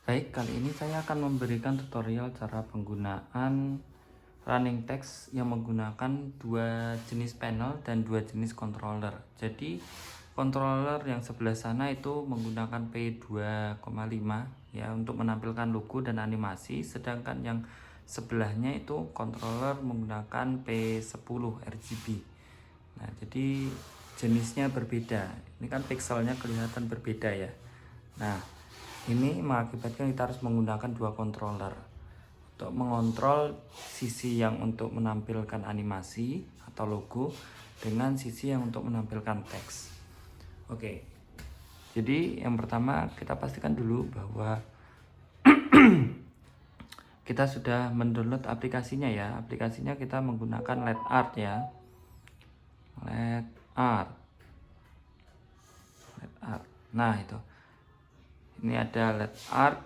Baik, kali ini saya akan memberikan tutorial cara penggunaan running text yang menggunakan dua jenis panel dan dua jenis controller. Jadi, controller yang sebelah sana itu menggunakan P2,5 ya untuk menampilkan logo dan animasi, sedangkan yang sebelahnya itu controller menggunakan P10 RGB. Nah, jadi jenisnya berbeda. Ini kan pixelnya kelihatan berbeda ya. Nah, ini mengakibatkan kita harus menggunakan dua controller untuk mengontrol sisi yang untuk menampilkan animasi atau logo dengan sisi yang untuk menampilkan teks. Oke, jadi yang pertama kita pastikan dulu bahwa kita sudah mendownload aplikasinya ya. Aplikasinya kita menggunakan LedArt ya. LedArt. Nah, itu. Ini ada LedArt.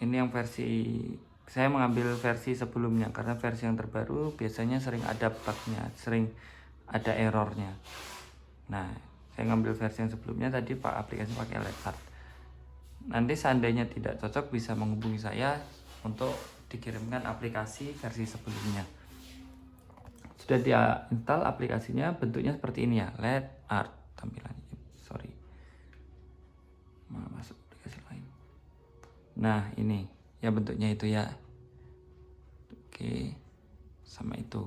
Ini yang versi, saya mengambil versi sebelumnya karena versi yang terbaru biasanya sering ada bugnya, sering ada errornya. Nah, saya ngambil versi yang sebelumnya tadi pak aplikasi pakai LedArt. Nanti seandainya tidak cocok bisa menghubungi saya untuk dikirimkan aplikasi versi sebelumnya. Sudah dia install aplikasinya, bentuknya seperti ini ya, LedArt tampilannya. Sorry, masuk aplikasi lain. Nah, ini ya bentuknya itu ya. Oke, sama itu.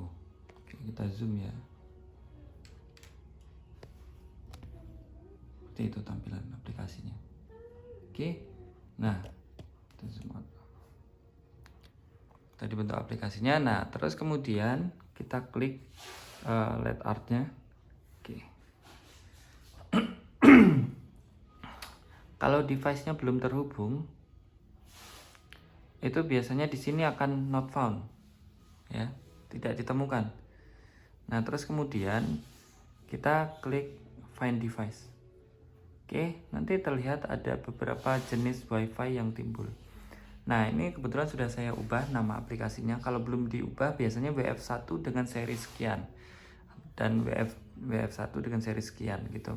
Oke, kita zoom ya. Seperti itu tampilan aplikasinya. Oke, nah kita zoom out. Tadi bentuk aplikasinya. Nah, terus kemudian kita klik LedArt-nya. Oke. Kalau device-nya belum terhubung, itu biasanya di sini akan not found, ya, tidak ditemukan. Nah, terus kemudian kita klik find device. Oke, nanti terlihat ada beberapa jenis WiFi yang timbul. Nah, ini kebetulan sudah saya ubah nama aplikasinya. Kalau belum diubah, biasanya WF1 dengan seri sekian dan WF1 dengan seri sekian gitu.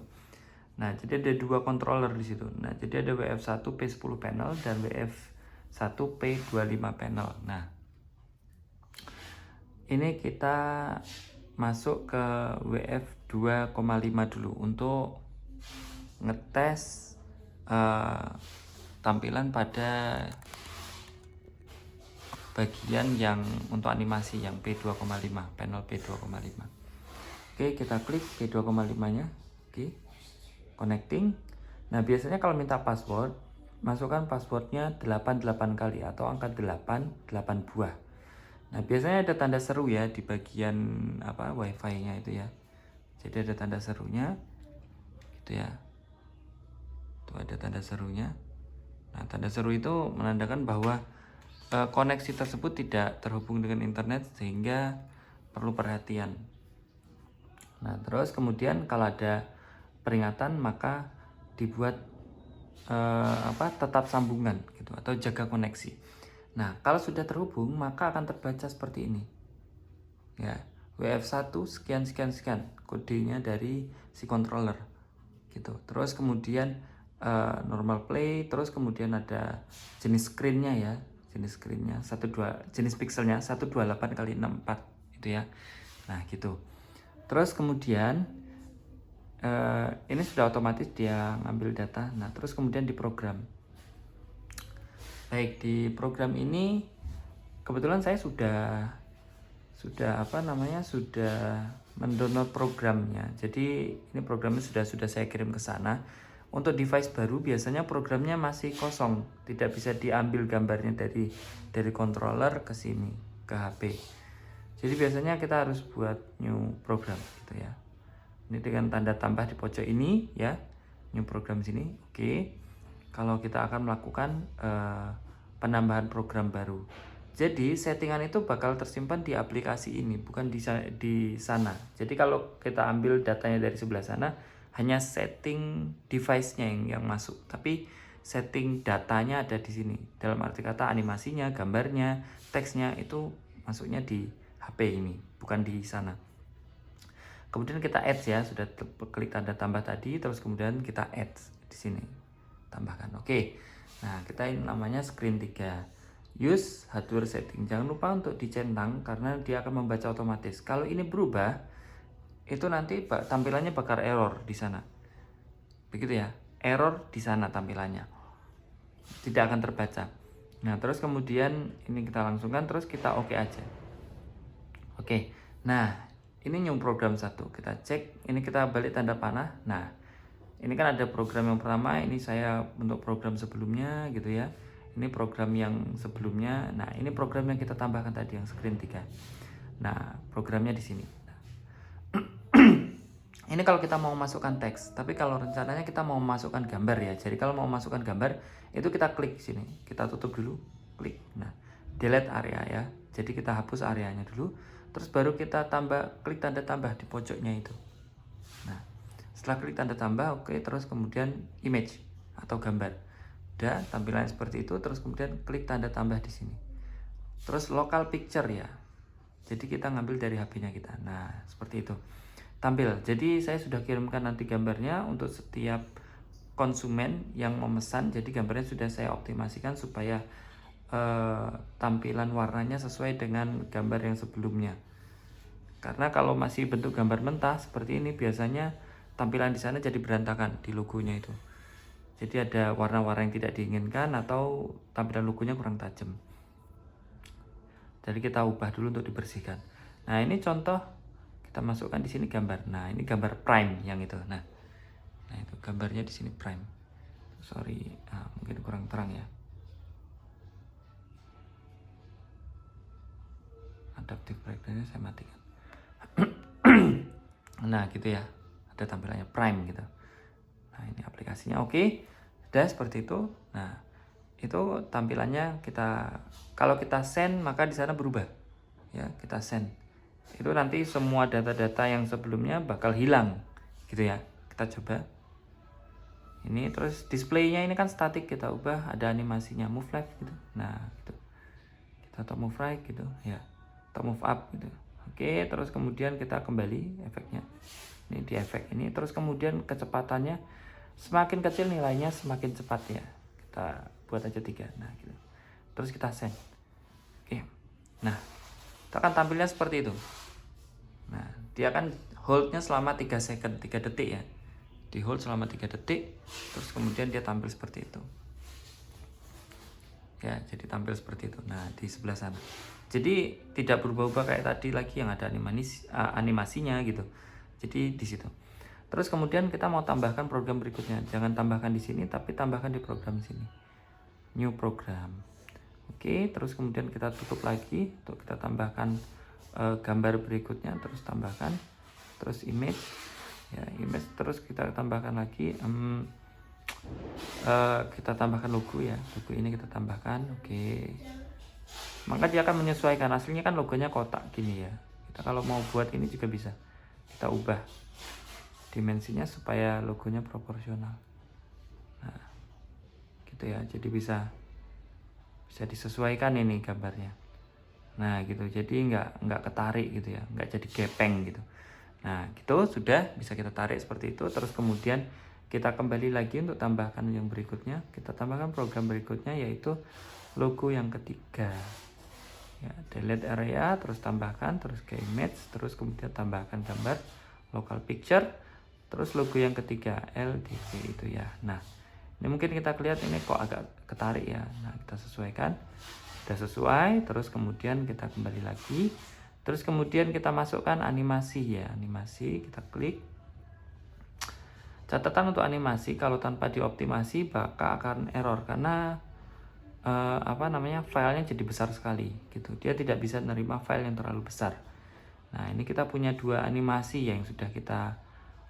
Nah, jadi ada dua controller di situ. Nah, jadi ada WF1 P10 panel dan WF1 P25 panel. Nah, ini kita masuk ke WF2,5 dulu untuk ngetes tampilan pada bagian yang untuk animasi yang P2,5, panel P2,5. Oke, kita klik P2,5 nya. Oke, connecting. Nah, biasanya kalau minta password, masukkan passwordnya 88 kali atau angka 8 buah. Nah, biasanya ada tanda seru ya di bagian WiFi nya itu ya. Jadi ada tanda serunya gitu ya. Tuh ada tanda serunya. Nah, tanda seru itu menandakan bahwa koneksi tersebut tidak terhubung dengan internet sehingga perlu perhatian. Nah, terus kemudian kalau ada peringatan maka dibuat tetap sambungan gitu atau jaga koneksi. Nah, kalau sudah terhubung maka akan terbaca seperti ini. Ya, WF1 sekian sekian sekian kodenya dari si controller gitu. Terus kemudian normal play, terus kemudian ada jenis screen-nya ya. Jenis screen-nya 12, jenis pixelnya 128 kali 64 itu ya. Nah, gitu. Terus kemudian ini sudah otomatis dia ngambil data. Nah, terus kemudian diprogram. Baik, di program ini kebetulan saya sudah mendownload programnya. Jadi ini programnya sudah saya kirim ke sana. Untuk device baru biasanya programnya masih kosong, tidak bisa diambil gambarnya dari controller ke sini ke HP. Jadi biasanya kita harus buat new program gitu ya. Ini dengan tanda tambah di pojok ini ya, new program sini. Oke. Kalau kita akan melakukan penambahan program baru. Jadi settingan itu bakal tersimpan di aplikasi ini, bukan di sana. Jadi kalau kita ambil datanya dari sebelah sana, hanya setting device-nya yang masuk. Tapi setting datanya ada di sini. Dalam arti kata animasinya, gambarnya, teksnya itu masuknya di HP ini, bukan di sana. Kemudian kita add ya, sudah klik tanda tambah tadi, terus kemudian kita add di sini, tambahkan. Oke. Nah, kita ini namanya screen 3. Use hardware setting. Jangan lupa untuk dicentang karena dia akan membaca otomatis. Kalau ini berubah, itu nanti tampilannya bakal error di sana. Begitu ya. Error di sana tampilannya. Tidak akan terbaca. Nah, terus kemudian ini kita langsungkan, terus kita oke aja. Oke. Nah, ini new program 1. Kita cek, ini kita balik tanda panah. Nah, ini kan ada program yang pertama, ini saya untuk program sebelumnya gitu ya. Ini program yang sebelumnya. Nah, ini program yang kita tambahkan tadi yang screen 3. Nah, programnya di sini. Ini kalau kita mau masukkan teks, tapi kalau rencananya kita mau masukkan gambar ya. Jadi kalau mau masukkan gambar, itu kita klik sini. Kita tutup dulu, klik. Nah, delete area ya. Jadi kita hapus areanya dulu, terus baru kita klik tanda tambah di pojoknya itu. Nah, setelah klik tanda tambah, oke, terus kemudian image atau gambar. Udah, tampilan seperti itu, terus kemudian klik tanda tambah di sini. Terus local picture ya. Jadi kita ngambil dari HP-nya kita. Nah, seperti itu. Tampil. Jadi saya sudah kirimkan nanti gambarnya untuk setiap konsumen yang memesan. Jadi gambarnya sudah saya optimasikan supaya tampilan warnanya sesuai dengan gambar yang sebelumnya. Karena kalau masih bentuk gambar mentah seperti ini, biasanya tampilan di sana jadi berantakan di logonya itu. Jadi ada warna-warna yang tidak diinginkan atau tampilan logonya kurang tajam. Jadi kita ubah dulu untuk dibersihkan. Nah, ini contoh kita masukkan di sini gambar. Nah, ini gambar prime yang itu. Nah itu gambarnya di sini prime. Sorry, mungkin kurang terang ya. Adaptive breakdown saya matikan. Nah, gitu ya. Ada tampilannya prime gitu. Nah, ini aplikasinya oke. Sudah seperti itu. Nah, itu tampilannya kalau kita send maka di sana berubah. Ya, kita send. Itu nanti semua data-data yang sebelumnya bakal hilang gitu ya. Kita coba. Ini terus displaynya ini kan statik, kita ubah ada animasinya move left gitu. Nah, gitu. Kita atau move right gitu ya. Atau move up gitu. Oke, terus kemudian kita kembali efeknya. Ini di efek ini, terus kemudian kecepatannya semakin kecil nilainya semakin cepat ya. Kita buat aja 3. Nah, gitu. Terus kita send. Oke. Nah, itu akan tampilnya seperti itu. Nah, dia akan holdnya selama 3 second, 3 detik ya. Di hold selama 3 detik, terus kemudian dia tampil seperti itu. Ya, jadi tampil seperti itu. Nah, di sebelah sana. Jadi tidak berubah-ubah kayak tadi lagi yang ada animasinya gitu. Jadi di situ. Terus kemudian kita mau tambahkan program berikutnya. Jangan tambahkan di sini, tapi tambahkan di program sini. New program. Oke, terus kemudian kita tutup lagi untuk kita tambahkan gambar berikutnya, terus tambahkan, terus image ya, image, terus kita tambahkan lagi kita tambahkan logo ya, logo ini kita tambahkan. Oke, maka dia akan menyesuaikan. Aslinya kan logonya kotak gini ya, kita kalau mau buat ini juga bisa kita ubah dimensinya supaya logonya proporsional. Nah, gitu ya, jadi bisa disesuaikan ini gambarnya. Nah, gitu, jadi nggak ketarik gitu ya, nggak jadi gepeng gitu. Nah, gitu sudah bisa kita tarik seperti itu. Terus kemudian kita kembali lagi untuk tambahkan yang berikutnya. Kita tambahkan program berikutnya yaitu logo yang ketiga ya, delete area, terus tambahkan, terus ke image, terus kemudian tambahkan gambar local picture, terus logo yang ketiga LDV itu ya. Nah, ini mungkin kita lihat ini kok agak ketarik ya. Nah, kita sesuaikan. Sudah sesuai, terus kemudian kita kembali lagi, terus kemudian kita masukkan animasi ya, animasi kita klik. Catatan untuk animasi kalau tanpa dioptimasi bakal akan error karena filenya jadi besar sekali gitu, dia tidak bisa menerima file yang terlalu besar. Nah, ini kita punya 2 animasi yang sudah kita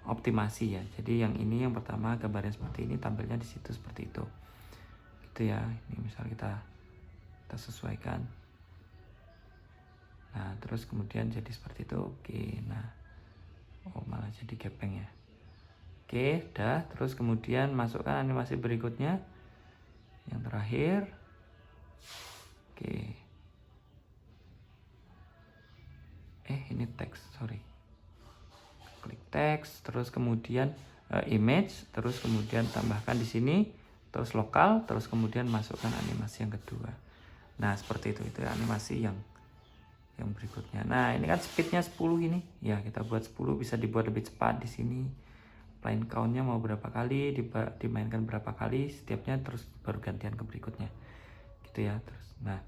optimasi ya. Jadi yang ini yang pertama gambarnya seperti ini, tampilnya di situ seperti itu gitu ya. Ini misal kita sesuaikan. Nah, terus kemudian jadi seperti itu. Oke, nah, malah jadi gepeng ya. Oke, dah. Terus kemudian masukkan animasi berikutnya yang terakhir. Oke, ini teks, sorry. Klik teks, terus kemudian image, terus kemudian tambahkan di sini terus lokal, terus kemudian masukkan animasi yang kedua. Nah seperti itu animasi yang berikutnya. Nah ini kan speednya 10 ini ya, kita buat 10, bisa dibuat lebih cepat di sini. Line countnya mau berapa kali, dimainkan berapa kali setiapnya, terus baru gantian ke berikutnya gitu ya. Terus nah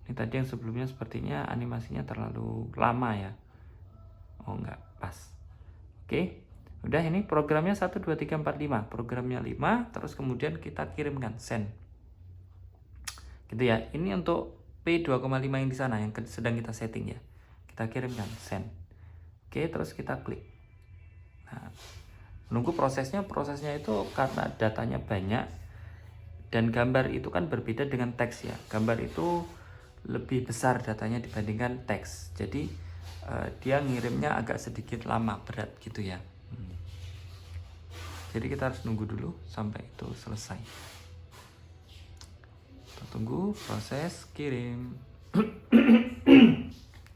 ini tadi yang sebelumnya sepertinya animasinya terlalu lama ya, oh enggak pas. Oke, udah, ini programnya 1 2 3 4 5, programnya 5, terus kemudian kita kirimkan send gitu ya. Ini untuk P2,5 yang di sana yang sedang kita setting ya, kita kirimkan send. Oke, terus kita klik. Nah menunggu prosesnya itu karena datanya banyak dan gambar itu kan berbeda dengan teks ya. Gambar itu lebih besar datanya dibandingkan teks, jadi dia ngirimnya agak sedikit lama, berat gitu ya. Jadi kita harus nunggu dulu sampai itu selesai. Kita tunggu proses kirim.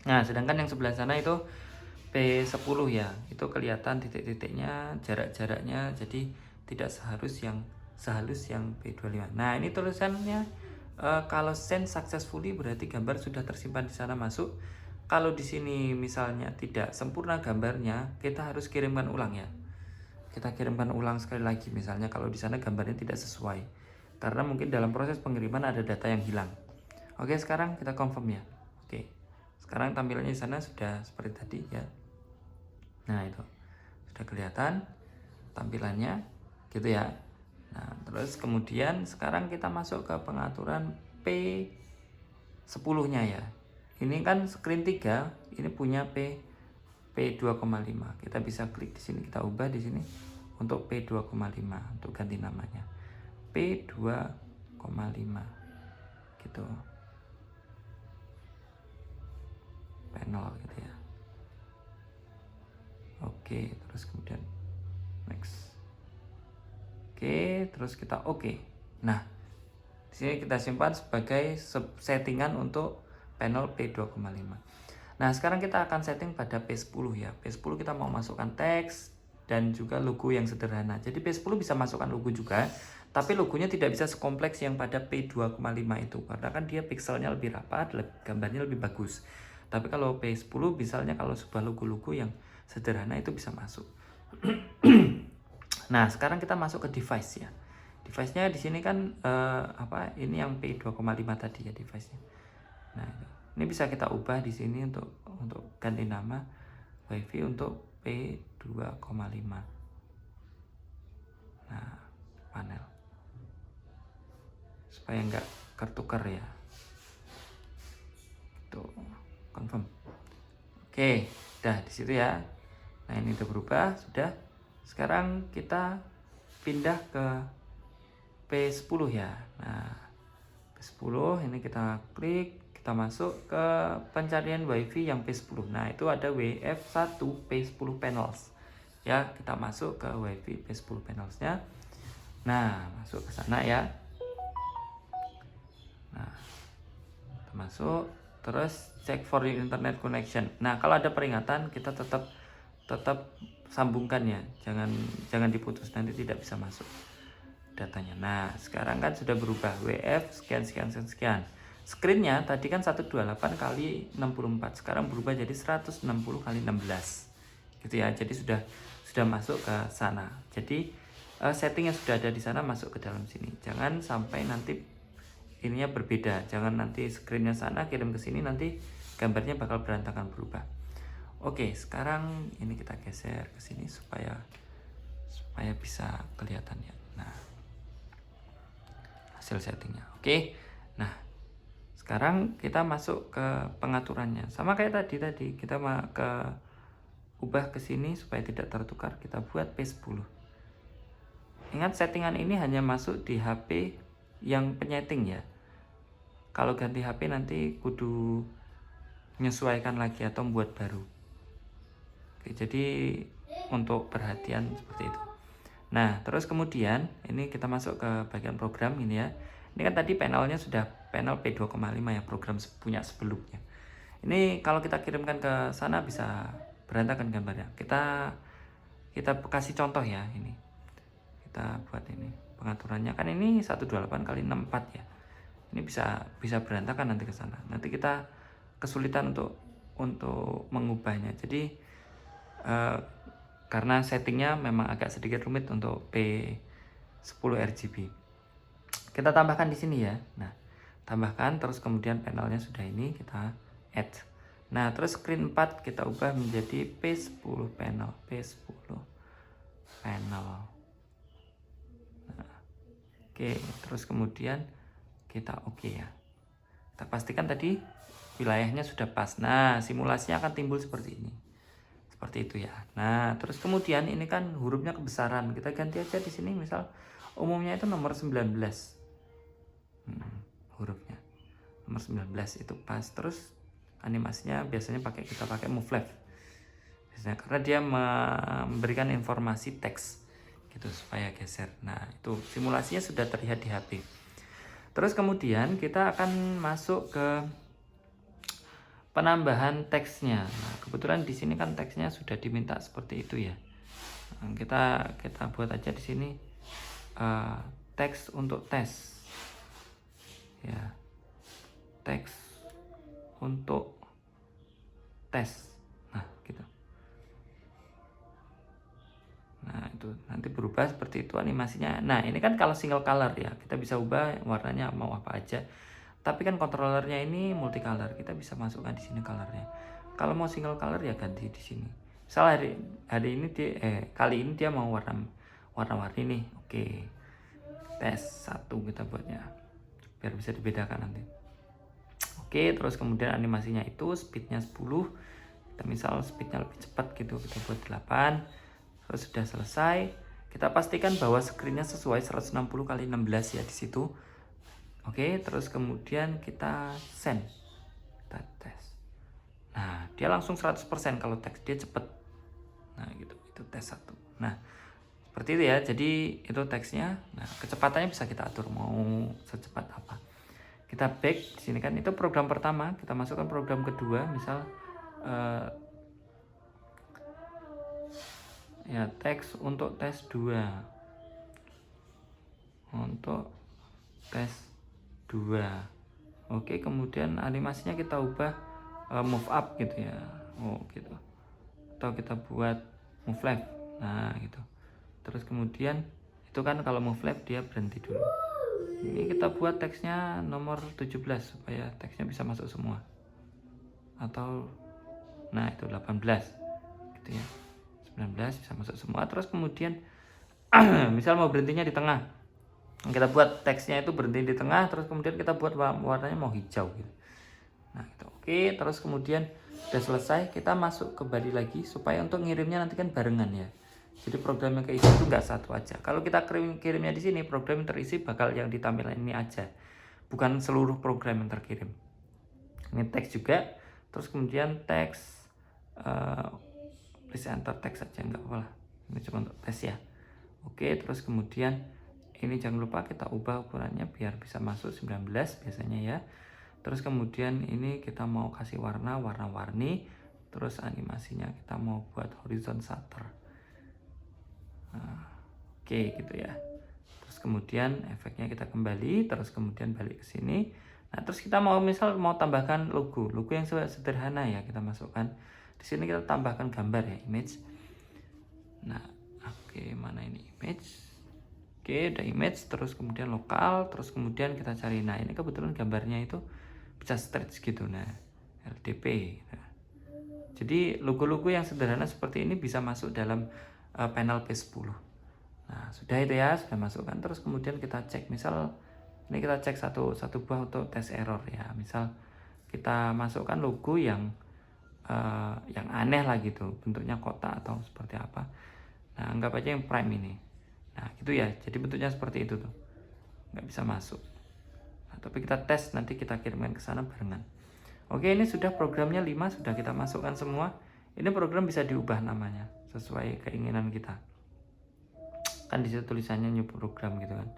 Nah sedangkan yang sebelah sana itu P10 ya, itu kelihatan titik-titiknya, jarak-jaraknya, jadi tidak sehalus yang P25. Nah ini tulisannya kalau send successfully berarti gambar sudah tersimpan di sana masuk. Kalau di sini misalnya tidak sempurna gambarnya, kita harus kirimkan ulang ya. Kita kirimkan ulang sekali lagi, misalnya kalau di sana gambarnya tidak sesuai, karena mungkin dalam proses pengiriman ada data yang hilang. Oke, sekarang kita confirm ya. Oke, sekarang tampilannya di sana sudah seperti tadi ya. Nah itu sudah kelihatan tampilannya gitu ya. Nah terus kemudian sekarang kita masuk ke pengaturan P10 nya ya. Ini kan screen 3, ini punya P2,5. Kita bisa klik di sini, kita ubah di sini untuk P2,5 untuk ganti namanya P2,5 gitu, panel gitu ya. Oke, terus kemudian next. Oke, terus kita oke. Nah, di sini kita simpan sebagai settingan untuk panel P2,5. Nah, sekarang kita akan setting pada P10 ya. P10 kita mau masukkan teks dan juga logo yang sederhana. Jadi P10 bisa masukkan logo juga, tapi logonya tidak bisa sekompleks yang pada P2,5 itu, karena kan dia pixelnya lebih rapat, gambarnya lebih bagus. Tapi kalau P10 misalnya kalau sebuah logo-logo yang sederhana itu bisa masuk. Nah sekarang kita masuk ke device ya. Device-nya di sini kan ini yang P2,5 tadi ya device-nya. Nah ini bisa kita ubah di sini untuk ganti nama WiFi untuk P2,5. Nah panel supaya nggak ketukar ya. Tuh confirm. Oke, dah di situ ya. Nah ini udah berubah, sudah. Sekarang kita pindah ke P10 ya. Nah P10 ini kita klik, kita masuk ke pencarian WiFi yang P10. Nah itu ada WF1 P10 panels ya, kita masuk ke WiFi P10 panelsnya. Nah masuk ke sana ya. Nah kita masuk, terus check for your internet connection. Nah kalau ada peringatan kita tetap sambungkan ya, jangan diputus, nanti tidak bisa masuk datanya. Nah sekarang kan sudah berubah WF sekian. Screennya tadi kan 128 kali 64, sekarang berubah jadi 160 kali 16 gitu ya. Jadi sudah masuk ke sana. Jadi settingnya sudah ada di sana, masuk ke dalam sini. Jangan sampai nanti ininya berbeda, jangan nanti screennya sana kirim ke sini, nanti gambarnya bakal berantakan, berubah. Oke, sekarang ini kita geser ke sini supaya bisa kelihatan ya. Nah, hasil settingnya. Oke. Nah, sekarang kita masuk ke pengaturannya. Sama kayak tadi kita ubah ke sini supaya tidak tertukar. Kita buat P10. Ingat settingan ini hanya masuk di HP yang penyeting ya. Kalau ganti HP nanti kudu menyesuaikan lagi atau membuat baru. Oke, jadi untuk perhatian seperti itu. Nah terus kemudian ini kita masuk ke bagian program ini ya. Ini kan tadi panelnya sudah panel P2,5 ya, program punya sebelumnya. Ini kalau kita kirimkan ke sana bisa berantakan gambarnya. Kita kasih contoh ya, ini kita buat ini. pengaturannya. Kan ini 128 kali 64 ya. Ini bisa berantakan nanti ke sana. Nanti kita kesulitan untuk mengubahnya. Jadi karena settingnya memang agak sedikit rumit untuk P10 RGB. Kita tambahkan di sini ya. Nah, tambahkan terus kemudian panelnya sudah ini kita add. Nah, terus screen 4 kita ubah menjadi P10 panel, P10 panel. Nah, oke, terus kemudian kita oke ya. Kita pastikan tadi wilayahnya sudah pas. Nah, simulasinya akan timbul seperti ini. Seperti itu ya. Nah, terus kemudian ini kan hurufnya kebesaran. Kita ganti aja di sini, misal umumnya itu nomor 19. Hurufnya nomor 19 itu pas. Terus animasinya biasanya kita pakai move left. Biasanya karena dia memberikan informasi teks gitu supaya geser. Nah, itu simulasinya sudah terlihat di HP. Terus kemudian kita akan masuk ke penambahan teksnya. Nah, kebetulan di sini kan teksnya sudah diminta seperti itu ya. Nah, kita buat aja di sini teks untuk tes. Ya. Teks untuk tes. Nah, gitu. Nah, itu nanti berubah seperti itu animasinya. Nah, ini kan kalau single color ya, kita bisa ubah warnanya mau apa aja. Tapi kan controllernya ini multicolor, kita bisa masukkan di sini colornya. Kalau mau single color ya ganti di sini. Misal hari ini kali ini dia mau warna-warni nih. Oke. Tes 1 kita buatnya. Biar bisa dibedakan nanti. Oke, terus kemudian animasinya itu speednya 10. Kita misal speednya lebih cepat gitu, kita buat 8. Terus sudah selesai. Kita pastikan bahwa screennya sesuai 160 kali 16 ya di situ. Oke, terus kemudian kita send. Kita tes. Nah, dia langsung 100% kalau teks dia cepet. Nah, gitu. Itu tes 1. Nah, seperti itu ya. Jadi itu teksnya. Nah, kecepatannya bisa kita atur mau secepat apa. Kita back di sini kan itu program pertama, kita masukkan program kedua, misal ya teks untuk tes 2. Untuk tes 2. Oke, kemudian animasinya kita ubah move up gitu ya. Oh, gitu. Atau kita buat move left. Nah, gitu. Terus kemudian itu kan kalau move left dia berhenti dulu. Ini kita buat teksnya nomor 17 supaya teksnya bisa masuk semua. Atau nah, itu 18 gitu ya. 19 bisa masuk semua. Terus kemudian misal mau berhentinya di tengah. Kita buat teksnya itu berhenti di tengah, terus kemudian kita buat warnanya mau hijau gitu. Nah, gitu. Oke, terus kemudian udah selesai, kita masuk ke body lagi supaya untuk ngirimnya nanti kan barengan ya. Jadi program yang keisi itu nggak satu aja. Kalau kita kirimnya di sini, program yang terisi bakal yang ditampilkan ini aja, bukan seluruh program yang terkirim. Ini teks juga, terus kemudian teks please enter teks aja nggak apa-apa lah. Ini cuma untuk tes ya. Oke, terus kemudian ini jangan lupa kita ubah ukurannya biar bisa masuk 19 biasanya ya. Terus kemudian ini kita mau kasih warna-warni. Terus animasinya kita mau buat horizon shutter. Nah, oke gitu ya. Terus kemudian efeknya kita kembali. Terus kemudian balik ke sini. Nah, terus kita misal mau tambahkan logo yang sederhana ya, kita masukkan. Di sini kita tambahkan gambar ya, image. Nah, oke, mana ini image? Oke, udah image, terus kemudian lokal, terus kemudian kita cari. Nah, ini kebetulan gambarnya itu bisa stretch gitu. Nah, RDP. Nah, jadi logo-logo yang sederhana seperti ini bisa masuk dalam panel P10. Nah, sudah itu ya, sudah masukkan. Terus kemudian kita cek, misal ini kita cek satu buah untuk tes error ya. Misal kita masukkan logo yang aneh lah gitu, bentuknya kotak atau seperti apa. Nah, anggap aja yang prime ini. Nah, gitu ya. Jadi bentuknya seperti itu tuh. Nggak bisa masuk. Nah, tapi kita tes, nanti kita kirimkan ke sana barengan. Oke, ini sudah programnya 5 sudah kita masukkan semua. Ini program bisa diubah namanya sesuai keinginan kita. Kan di situ tulisannya new program gitu kan.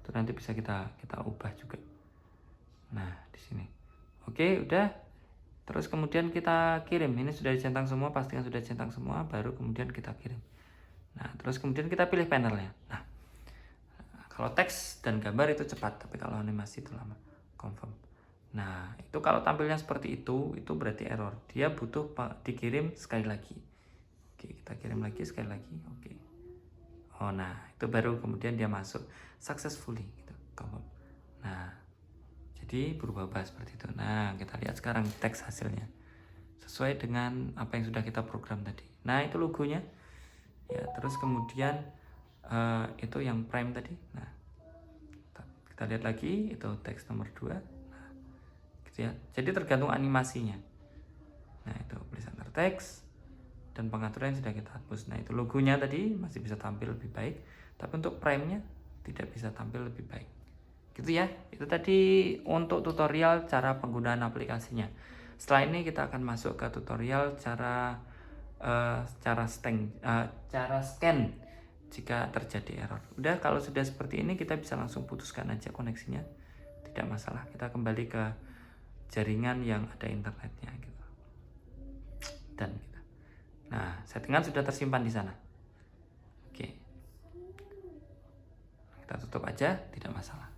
Itu nanti bisa kita ubah juga. Nah, di sini. Oke, udah. Terus kemudian kita kirim. Ini sudah dicentang semua, pastikan sudah dicentang semua, baru kemudian kita kirim. Nah, terus kemudian kita pilih panelnya. Nah, Kalau teks dan gambar itu cepat, tapi kalau animasi itu lama. Confirm. Nah, itu kalau tampilnya seperti itu berarti error. Dia butuh dikirim sekali lagi. Oke, kita kirim lagi sekali lagi. Oke. Oh, nah, itu baru kemudian dia masuk successfully gitu. Confirm. Nah, jadi berubah-ubah seperti itu. Nah, kita lihat sekarang teks hasilnya. Sesuai dengan apa yang sudah kita program tadi. Nah, itu logonya. Ya, terus kemudian itu yang prime tadi. Nah, kita lihat lagi itu teks nomor 2. Nah, gitu ya. Jadi tergantung animasinya. Nah, itu placeholder teks dan pengaturan yang sudah kita hapus. Nah, itu logonya tadi masih bisa tampil lebih baik, tapi untuk prime-nya tidak bisa tampil lebih baik. Gitu ya. Itu tadi untuk tutorial cara penggunaan aplikasinya. Setelah ini kita akan masuk ke tutorial cara scan jika terjadi error. Udah, kalau sudah seperti ini kita bisa langsung putuskan aja koneksinya, tidak masalah. Kita kembali ke jaringan yang ada internetnya gitu. Dan gitu. Nah, settingan sudah tersimpan di sana. Oke. Kita tutup aja, tidak masalah.